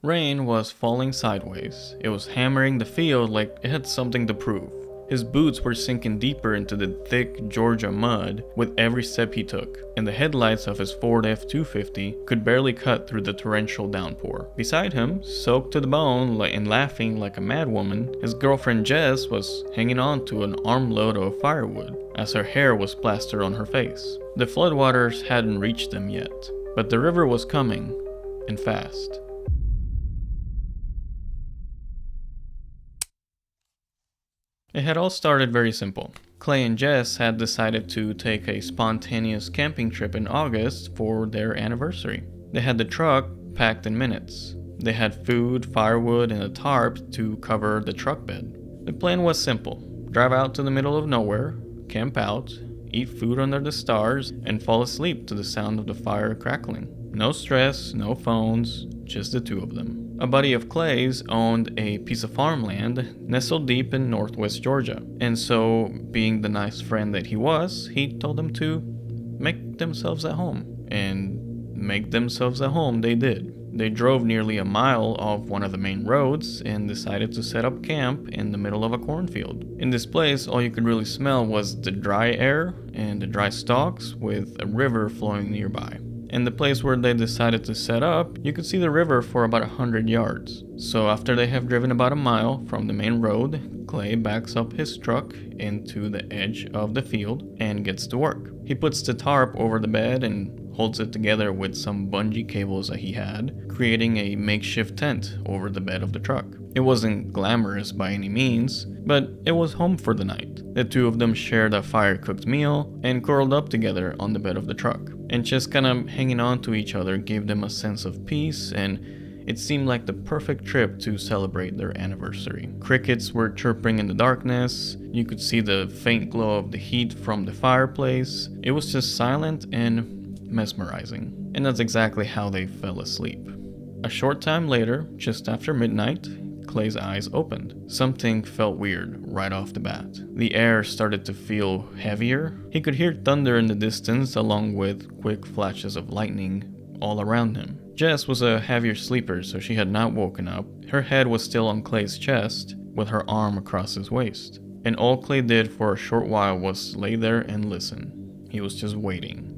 Rain was falling sideways. It was hammering the field like it had something to prove. His boots were sinking deeper into the thick Georgia mud with every step he took, and the headlights of his Ford F-250 could barely cut through the torrential downpour. Beside him, soaked to the bone and laughing like a madwoman, his girlfriend Jess was hanging on to an armload of firewood as her hair was plastered on her face. The floodwaters hadn't reached them yet, but the river was coming, and fast. It had all started very simple. Clay and Jess had decided to take a spontaneous camping trip in August for their anniversary. They had the truck packed in minutes. They had food, firewood, and a tarp to cover the truck bed. The plan was simple. Drive out to the middle of nowhere, camp out, eat food under the stars, and fall asleep to the sound of the fire crackling. No stress, no phones, just the two of them. A buddy of Clay's owned a piece of farmland nestled deep in northwest Georgia, and so, being the nice friend that he was, he told them to make themselves at home. And make themselves at home they did. They drove nearly a mile off one of the main roads and decided to set up camp in the middle of a cornfield. In this place, all you could really smell was the dry air and the dry stalks with a river flowing nearby. In the place where they decided to set up, you could see the river for about 100 yards. So after they have driven about a mile from the main road, Clay backs up his truck into the edge of the field and gets to work. He puts the tarp over the bed and holds it together with some bungee cables that he had, creating a makeshift tent over the bed of the truck. It wasn't glamorous by any means, but it was home for the night. The two of them shared a fire-cooked meal and curled up together on the bed of the truck. And just kind of hanging on to each other gave them a sense of peace, and it seemed like the perfect trip to celebrate their anniversary. Crickets were chirping in the darkness. You could see the faint glow of the heat from the fireplace. It was just silent and mesmerizing. And that's exactly how they fell asleep. A short time later, just after midnight, Clay's eyes opened. Something felt weird right off the bat. The air started to feel heavier. He could hear thunder in the distance along with quick flashes of lightning all around him. Jess was a heavier sleeper, so she had not woken up. Her head was still on Clay's chest, with her arm across his waist. And all Clay did for a short while was lay there and listen. He was just waiting.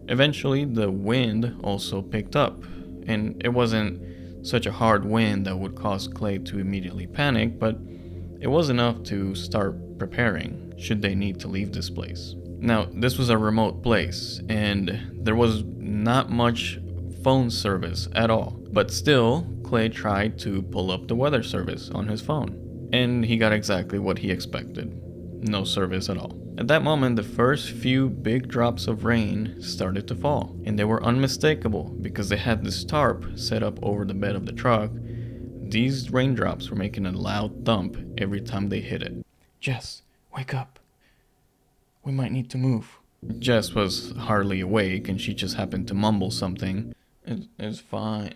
Eventually, the wind also picked up, and it wasn't such a hard wind that would cause Clay to immediately panic, but it was enough to start preparing should they need to leave this place. Now, this was a remote place, and there was not much phone service at all, but still, Clay tried to pull up the weather service on his phone, and he got exactly what he expected. No service at all. At that moment, the first few big drops of rain started to fall, and they were unmistakable because they had this tarp set up over the bed of the truck. These raindrops were making a loud thump every time they hit it. Jess, wake up. We might need to move. Jess was hardly awake, and she just happened to mumble something. It's fine.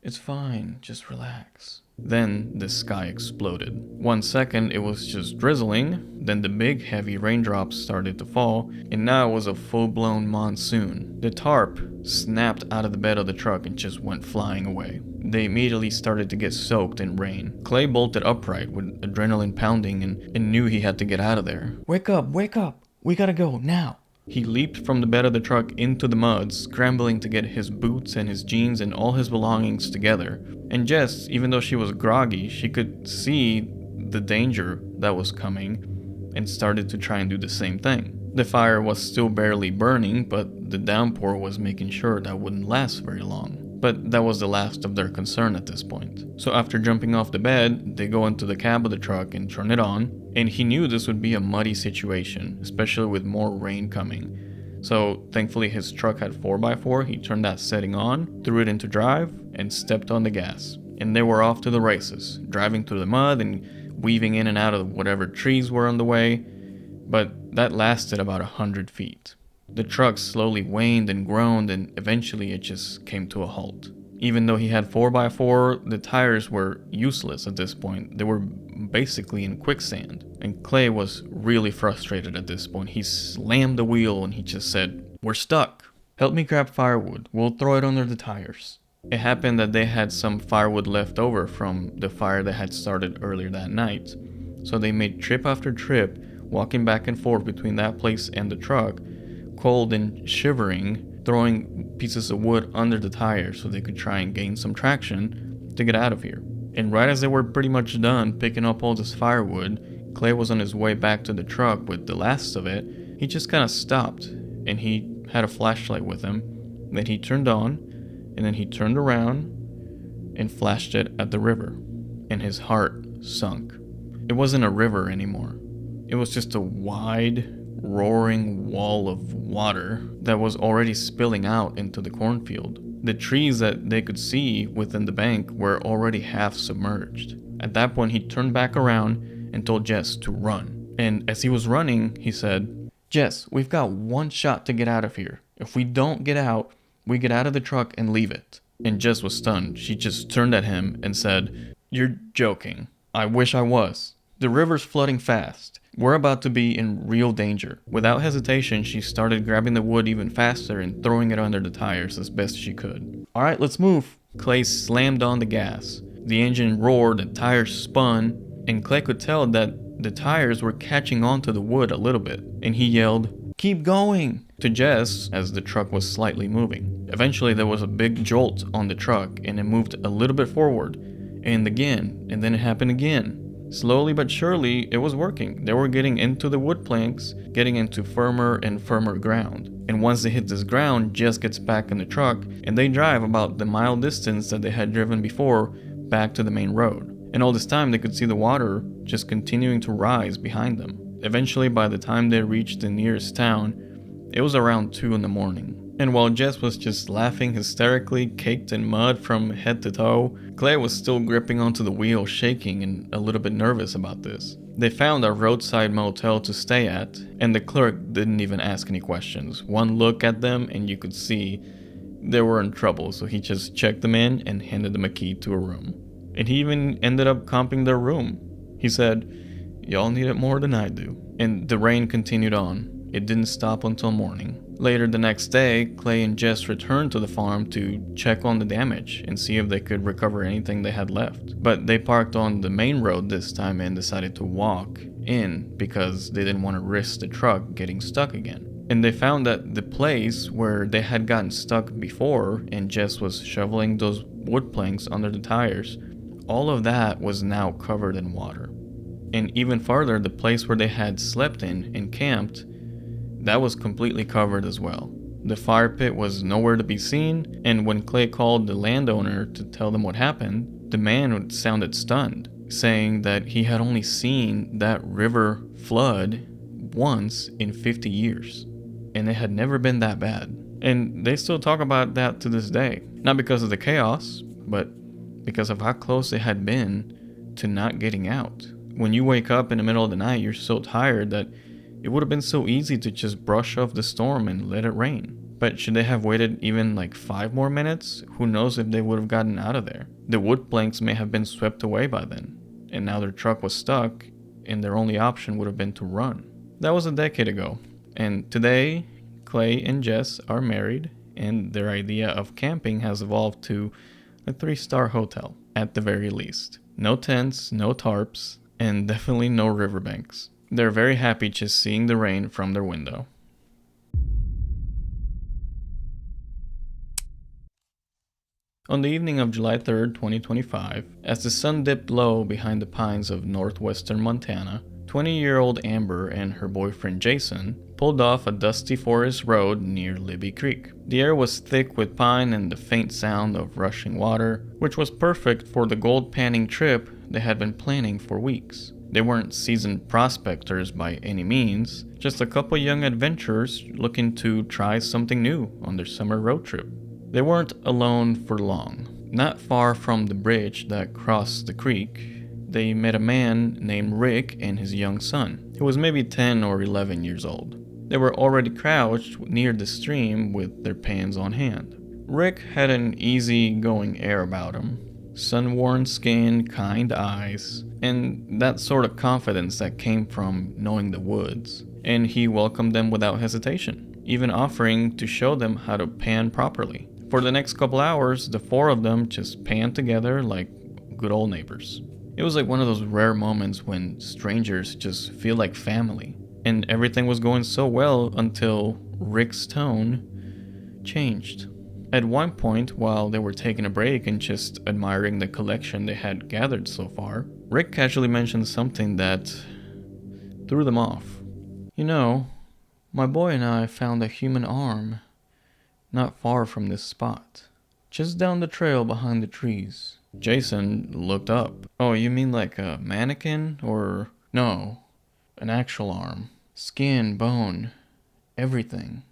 It's fine. Just relax. Then the sky exploded. 1 second it was just drizzling, then the big heavy raindrops started to fall, and now it was a full-blown monsoon. The tarp snapped out of the bed of the truck and just went flying away. They immediately started to get soaked in rain. Clay bolted upright with adrenaline pounding and knew he had to get out of there. Wake up, wake up! We gotta go, now! He leaped from the bed of the truck into the mud, scrambling to get his boots and his jeans and all his belongings together. And Jess, even though she was groggy, she could see the danger that was coming and started to try and do the same thing. The fire was still barely burning, but the downpour was making sure that wouldn't last very long. But that was the last of their concern at this point. So after jumping off the bed, they go into the cab of the truck and turn it on. And he knew this would be a muddy situation, especially with more rain coming. So thankfully his truck had 4x4, he turned that setting on, threw it into drive, and stepped on the gas. And they were off to the races, driving through the mud and weaving in and out of whatever trees were on the way. But that lasted about 100 feet. The truck slowly waned and groaned, and eventually it just came to a halt. Even though he had 4x4, the tires were useless at this point. They were basically in quicksand. And Clay was really frustrated at this point. He slammed the wheel and he just said, "We're stuck. Help me grab firewood. We'll throw it under the tires." It happened that they had some firewood left over from the fire that had started earlier that night. So they made trip after trip, walking back and forth between that place and the truck, cold and shivering, throwing pieces of wood under the tires so they could try and gain some traction to get out of here. And right as they were pretty much done picking up all this firewood, Clay was on his way back to the truck with the last of it. He just kind of stopped, and he had a flashlight with him that he turned on, and then he turned around and flashed it at the river, and his heart sunk. It wasn't a river anymore. It was just a wide, roaring wall of water that was already spilling out into the cornfield. The trees that they could see within the bank were already half submerged. At that point, he turned back around and told Jess to run. And as he was running, he said, "Jess, we've got one shot to get out of here. If we don't get out, we get out of the truck and leave it." And Jess was stunned. She just turned at him and said, "You're joking. I wish I was. The river's flooding fast. We're about to be in real danger." Without hesitation, she started grabbing the wood even faster and throwing it under the tires as best she could. "All right, let's move." Clay slammed on the gas. The engine roared, the tires spun, and Clay could tell that the tires were catching onto the wood a little bit. And he yelled, "Keep going!" to Jess as the truck was slightly moving. Eventually, there was a big jolt on the truck and it moved a little bit forward. And again, and then it happened again. Slowly but surely, it was working. They were getting into the wood planks, getting into firmer and firmer ground. And once they hit this ground, Jess gets back in the truck, and they drive about the mile distance that they had driven before back to the main road. And all this time, they could see the water just continuing to rise behind them. Eventually, by the time they reached the nearest town, it was around 2 in the morning. And while Jess was just laughing hysterically, caked in mud from head to toe, Clay was still gripping onto the wheel, shaking and a little bit nervous about this. They found a roadside motel to stay at, and the clerk didn't even ask any questions. One look at them and you could see they were in trouble, so he just checked them in and handed them a key to a room. And he even ended up comping their room. He said, "Y'all need it more than I do." And the rain continued on. It didn't stop until morning. Later the next day, Clay and Jess returned to the farm to check on the damage and see if they could recover anything they had left. But they parked on the main road this time and decided to walk in because they didn't want to risk the truck getting stuck again. And they found that the place where they had gotten stuck before and Jess was shoveling those wood planks under the tires, all of that was now covered in water. And even farther, the place where they had slept in and camped, that was completely covered as well. The fire pit was nowhere to be seen, and when Clay called the landowner to tell them what happened, the man sounded stunned, saying that he had only seen that river flood once in 50 years, and it had never been that bad. And they still talk about that to this day, not because of the chaos, but because of how close it had been to not getting out. When you wake up in the middle of the night, you're so tired that it would have been so easy to just brush off the storm and let it rain. But should they have waited even like 5 more minutes? Who knows if they would have gotten out of there. The wood planks may have been swept away by then, and now their truck was stuck, and their only option would have been to run. That was a decade ago, and today, Clay and Jess are married, and their idea of camping has evolved to a 3-star hotel, at the very least. No tents, no tarps, and definitely no riverbanks. They're very happy just seeing the rain from their window. On the evening of July 3rd, 2025, as the sun dipped low behind the pines of northwestern Montana, 20-year-old Amber and her boyfriend Jason pulled off a dusty forest road near Libby Creek. The air was thick with pine and the faint sound of rushing water, which was perfect for the gold panning trip they had been planning for weeks. They weren't seasoned prospectors by any means, just a couple young adventurers looking to try something new on their summer road trip. They weren't alone for long. Not far from the bridge that crossed the creek, they met a man named Rick and his young son, who was maybe 10 or 11 years old. They were already crouched near the stream with their pans on hand. Rick had an easy-going air about him, sun-worn skin, kind eyes, and that sort of confidence that came from knowing the woods. And he welcomed them without hesitation, even offering to show them how to pan properly. For the next couple hours, the four of them just panned together like good old neighbors. It was like one of those rare moments when strangers just feel like family. And everything was going so well until Rick's tone changed. At one point, while they were taking a break and just admiring the collection they had gathered so far, Rick casually mentioned something that threw them off. You know, my boy and I found a human arm not far from this spot, just down the trail behind the trees. Jason looked up. Oh, you mean like a mannequin? Or no, an actual arm. Skin, bone, everything.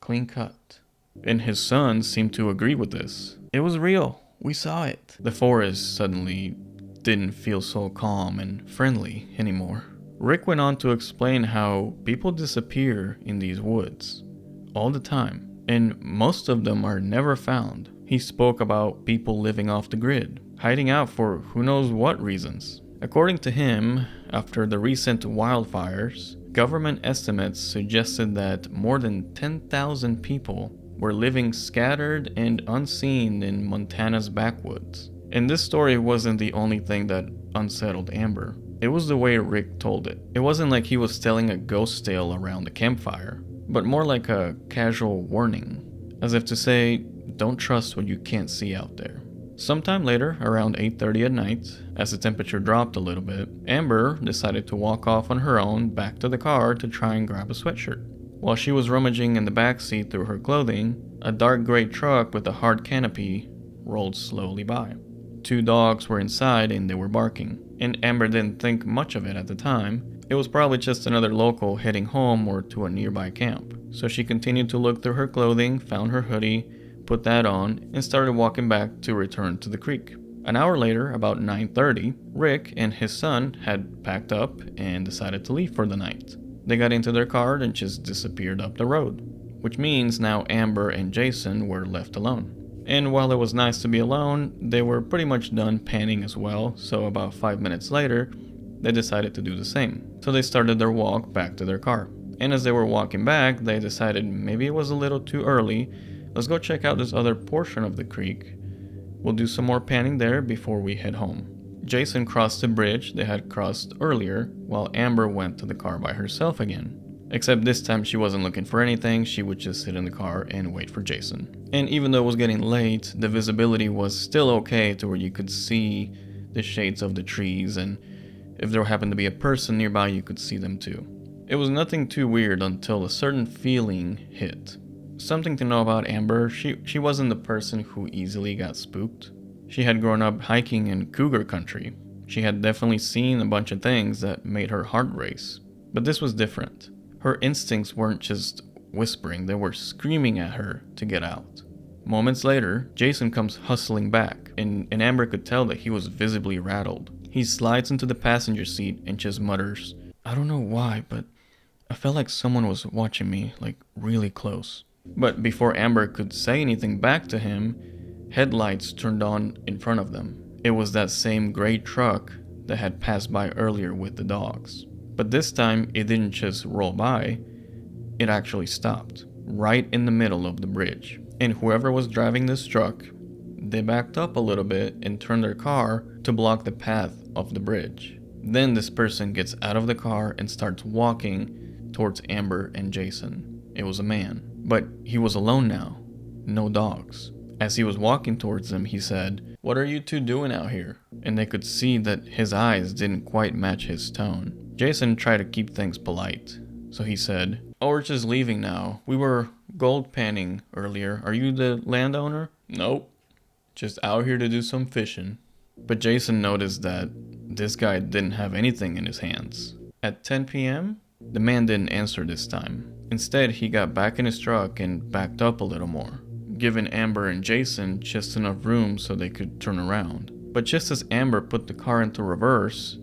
Clean cut. And his son seemed to agree with this. It was real. We saw it. The forest suddenly didn't feel so calm and friendly anymore. Rick went on to explain how people disappear in these woods all the time, and most of them are never found. He spoke about people living off the grid, hiding out for who knows what reasons. According to him, after the recent wildfires, government estimates suggested that more than 10,000 people were living scattered and unseen in Montana's backwoods. And this story wasn't the only thing that unsettled Amber. It was the way Rick told it. It wasn't like he was telling a ghost tale around the campfire, but more like a casual warning, as if to say, don't trust what you can't see out there. Sometime later, around 8:30 at night, as the temperature dropped a little bit, Amber decided to walk off on her own back to the car to try and grab a sweatshirt. While she was rummaging in the backseat through her clothing, a dark gray truck with a hard canopy rolled slowly by. Two dogs were inside and they were barking, and Amber didn't think much of it at the time. It was probably just another local heading home or to a nearby camp. So she continued to look through her clothing, found her hoodie, put that on, and started walking back to return to the creek. An hour later, about 9:30, Rick and his son had packed up and decided to leave for the night. They got into their car and just disappeared up the road, which means now Amber and Jason were left alone. And while it was nice to be alone, they were pretty much done panning as well, so about 5 minutes later, they decided to do the same. So they started their walk back to their car. And as they were walking back, they decided maybe it was a little too early. Let's go check out this other portion of the creek. We'll do some more panning there before we head home. Jason crossed the bridge they had crossed earlier, while Amber went to the car by herself again. Except this time she wasn't looking for anything, she would just sit in the car and wait for Jason. And even though it was getting late, the visibility was still okay to where you could see the shades of the trees, and if there happened to be a person nearby, you could see them too. It was nothing too weird until a certain feeling hit. Something to know about Amber, she wasn't the person who easily got spooked. She had grown up hiking in cougar country. She had definitely seen a bunch of things that made her heart race. But this was different. Her instincts weren't just whispering, they were screaming at her to get out. Moments later, Jason comes hustling back, and Amber could tell that he was visibly rattled. He slides into the passenger seat and just mutters, "I don't know why, but I felt like someone was watching me, like really close." But before Amber could say anything back to him, headlights turned on in front of them. It was that same gray truck that had passed by earlier with the dogs. But this time, it didn't just roll by, it actually stopped, right in the middle of the bridge. And whoever was driving this truck, they backed up a little bit and turned their car to block the path of the bridge. Then this person gets out of the car and starts walking towards Amber and Jason. It was a man, but he was alone now, no dogs. As he was walking towards them, he said, "What are you two doing out here?" And they could see that his eyes didn't quite match his tone. Jason tried to keep things polite, so he said, "Oh, we're just leaving now. We were gold panning earlier. Are you the landowner?" "Nope. Just out here to do some fishing." But Jason noticed that this guy didn't have anything in his hands. At 10 p.m., the man didn't answer this time. Instead, he got back in his truck and backed up a little more, giving Amber and Jason just enough room so they could turn around. But just as Amber put the car into reverse,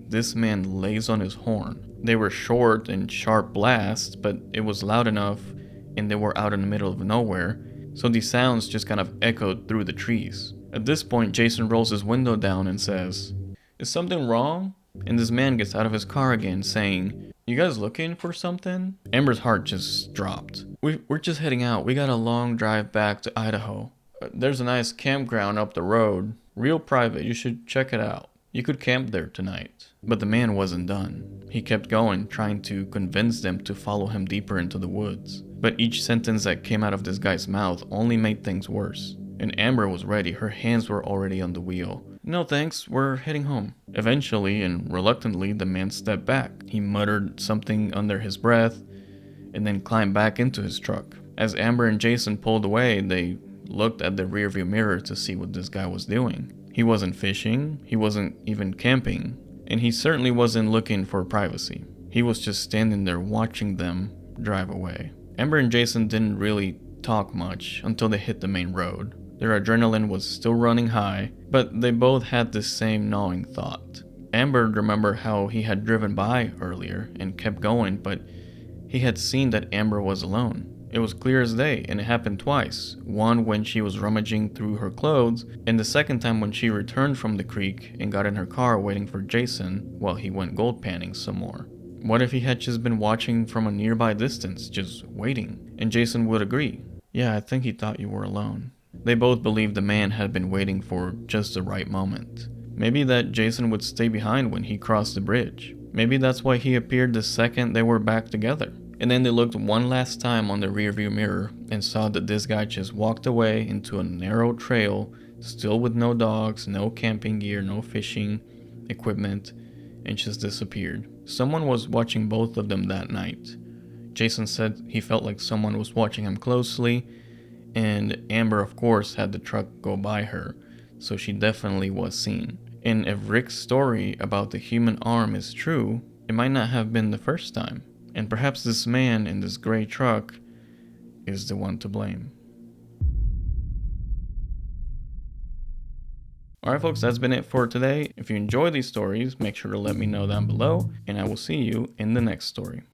this man lays on his horn. They were short and sharp blasts, but it was loud enough and they were out in the middle of nowhere, so these sounds just kind of echoed through the trees. At this point, Jason rolls his window down and says, "Is something wrong?" And this man gets out of his car again saying, "You guys looking for something?" Amber's heart just dropped. We're just heading out. We got a long drive back to Idaho. There's a nice campground up the road. Real private. You should check it out. You could camp there tonight. But the man wasn't done. He kept going, trying to convince them to follow him deeper into the woods. But each sentence that came out of this guy's mouth only made things worse. And Amber was ready. Her hands were already on the wheel. No thanks, we're heading home. Eventually, and reluctantly, the man stepped back. He muttered something under his breath and then climbed back into his truck. As Amber and Jason pulled away, they looked at the rearview mirror to see what this guy was doing. He wasn't fishing, he wasn't even camping, and he certainly wasn't looking for privacy. He was just standing there watching them drive away. Amber and Jason didn't really talk much until they hit the main road. Their adrenaline was still running high, but they both had the same gnawing thought. Amber remembered how he had driven by earlier and kept going, but he had seen that Amber was alone. It was clear as day, and it happened twice. One when she was rummaging through her clothes, and the second time when she returned from the creek and got in her car waiting for Jason while he went gold panning some more. What if he had just been watching from a nearby distance, just waiting? And Jason would agree. Yeah, I think he thought you were alone. They both believed the man had been waiting for just the right moment. Maybe that Jason would stay behind when he crossed the bridge. Maybe that's why he appeared the second they were back together. And then they looked one last time on the rearview mirror and saw that this guy just walked away into a narrow trail, still with no dogs, no camping gear, no fishing equipment, and just disappeared. Someone was watching both of them that night. Jason said he felt like someone was watching him closely, and Amber, of course, had the truck go by her, so she definitely was seen. And if Rick's story about the human arm is true, it might not have been the first time. And perhaps this man in this gray truck is the one to blame. Alright folks, that's been it for today. If you enjoy these stories, make sure to let me know down below, and I will see you in the next story.